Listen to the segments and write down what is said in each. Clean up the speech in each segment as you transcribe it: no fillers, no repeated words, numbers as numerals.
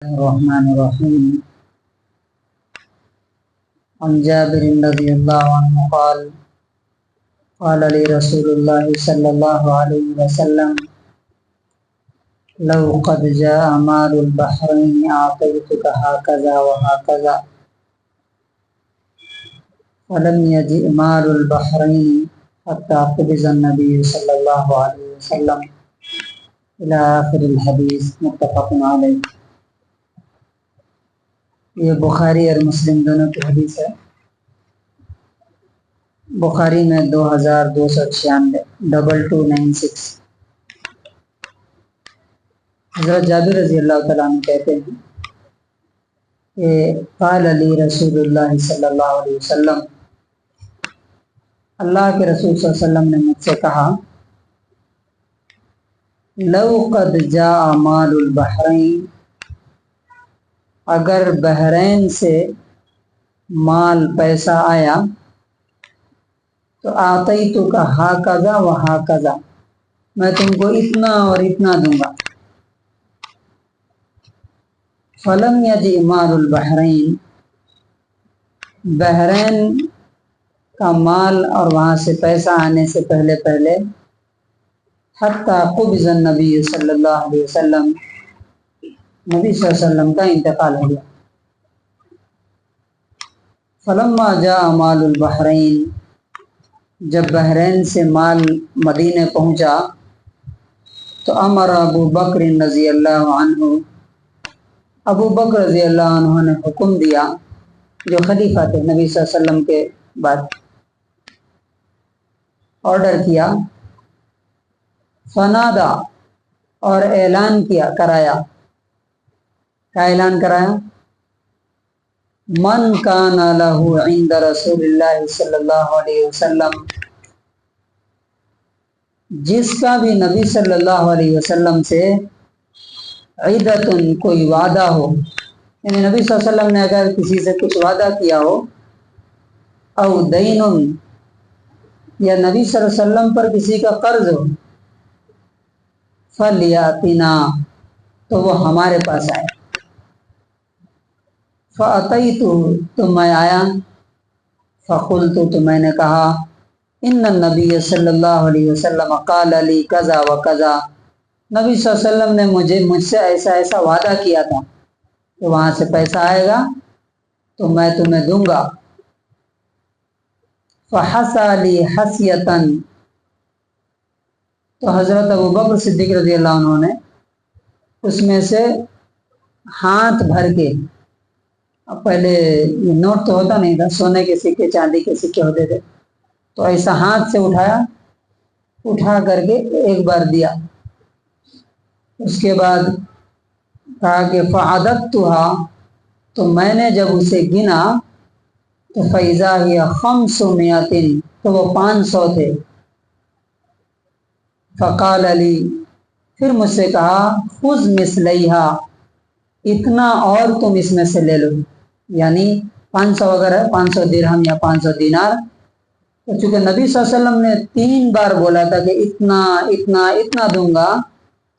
الرحمن الرحيم عن جابر رضي الله عنه قال قال لي رسول الله صلى الله عليه وسلم لو قد جاء مال البحرين أعطيتك هكذا وهكذا فلم يجئ مال البحرين حتى قبض النبي صلى الله عليه وسلم إلى آخر الحديث متفق عليه۔ یہ بخاری اور مسلم دونوں کی حدیث ہے۔ بخاری میں 2296 حضرت جابر رضی اللہ تعالیٰ عنہ کہتے ہیں کہ قال علی رسول اللہ صلی اللہ علیہ وسلم، اللہ کے رسول صلی اللہ علیہ وسلم نے مجھ سے کہا لو قد جاء مال البحرین، اگر بحرین سے مال پیسہ آیا تو آتیتک ہاکذا و ہاکذا، میں تم کو اتنا اور اتنا دوں گا۔ فلم یجئ مال البحرین، بحرین کا مال اور وہاں سے پیسہ آنے سے پہلے حتی قبض النبی صلی اللہ علیہ وسلم، نبی صلی اللہ علیہ وسلم کا انتقال ہو گیا۔ فلما جاء مال البحرین، جب بحرین سے مال مدینے پہنچا تو امر ابو بکر رضی اللہ عنہ، ابو بکر رضی اللہ عنہ نے حکم دیا، جو خلیفہ تھے نبی صلی اللہ علیہ وسلم کے بعد، آرڈر کیا، فنادا، اور اعلان کرایا، کیا اعلان کرایا؟ من کان لہ عند رسول اللہ صلی اللہ علیہ وسلم، جس کا بھی نبی صلی اللہ علیہ وسلم سے عیدتن، کوئی وعدہ ہو، یعنی نبی صلی اللہ علیہ وسلم نے اگر کسی سے کچھ وعدہ کیا ہو، او دین، یا نبی صلی اللہ علیہ وسلم پر کسی کا قرض ہو، فلیاتنا، تو وہ ہمارے پاس آئے۔ فأتیت، تو میں آیا، فقلت، تو میں نے کہا، ان النبی صلی اللہ علیہ وسلم قال لی کذا و کذا، نبی صلی اللہ علیہ وسلم نے مجھ سے ایسا ایسا وعدہ کیا تھا کہ وہاں سے پیسہ آئے گا تو میں تمہیں دوں گا۔ فحسا لی حسیتن، تو حضرت ابو بکر صدیق رضی اللہ عنہ نے اس میں سے ہاتھ بھر کے، پہلے یہ نوٹ تو ہوتا نہیں تھا، سونے کے سکے چاندی کے سکے ہوتے تھے، تو ایسا ہاتھ سے اٹھا کر کے ایک بار دیا۔ اس کے بعد کہا کہ فعددتها، تو میں نے جب اسے گنا تو فیضا ہی 500، تو وہ 500 تھے۔ فقال علی، پھر مجھ سے کہا خذ مثلیہا، اتنا اور تم اس میں سے لے لو، یعنی 500 اگر ہے، 500 درہم یا 500 دینار، تو چونکہ نبی صلی اللہ علیہ وسلم نے 3 بار بولا تھا کہ اتنا اتنا اتنا دوں گا،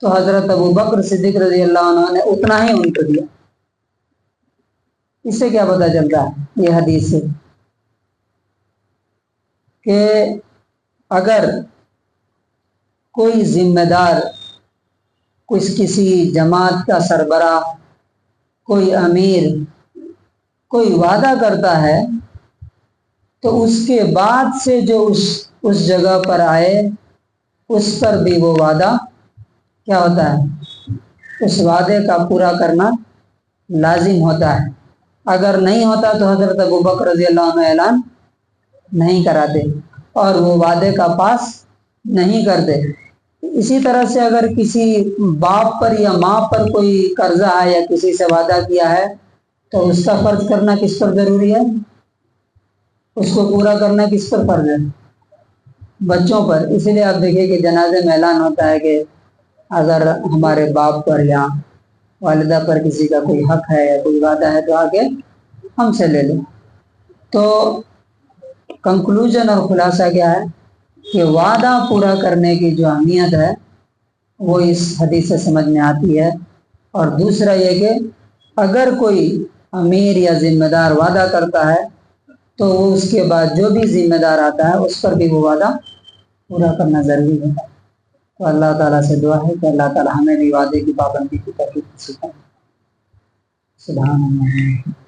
تو حضرت ابو بکر صدیق رضی اللہ عنہ نے اتنا ہی ان کو دیا۔ اس سے کیا پتہ چلتا ہے یہ حدیث سے کہ اگر کوئی ذمہ دار، کسی جماعت کا سربراہ، کوئی امیر کوئی وعدہ کرتا ہے تو اس کے بعد سے جو اس جگہ پر آئے، اس پر بھی وہ وعدہ کیا ہوتا ہے، اس وعدے کا پورا کرنا لازم ہوتا ہے۔ اگر نہیں ہوتا تو حضرت ابو بکر رضی اللہ عنہ اعلان نہیں کراتے اور وہ وعدے کا پاس نہیں کرتے۔ اسی طرح سے اگر کسی باپ پر یا ماں پر کوئی قرضہ ہے یا کسی سے وعدہ کیا ہے تو اس کا فرض کرنا کس پر ضروری ہے؟ اس کو پورا کرنا کس پر فرض ہے؟ بچوں پر۔ اسی لیے آپ دیکھیں کہ جنازے میں اعلان ہوتا ہے کہ اگر ہمارے باپ پر یا والدہ پر کسی کا کوئی حق ہے یا کوئی وعدہ ہے تو آگے ہم سے لے لیں۔ تو کنکلوژن اور خلاصہ کیا ہے کہ وعدہ پورا کرنے کی جو اہمیت ہے وہ اس حدیث سے سمجھ میں آتی ہے۔ اور دوسرا یہ کہ اگر کوئی امیر یا ذمہ دار وعدہ کرتا ہے تو وہ اس کے بعد جو بھی ذمہ دار آتا ہے اس پر بھی وہ وعدہ پورا کرنا ضروری ہوتا ہے۔ تو اللہ تعالیٰ سے دعا ہے کہ اللہ تعالیٰ ہمیں بھی وعدے کی پابندی کی توفیق نصیب فرمائے۔ سبحان اللہ۔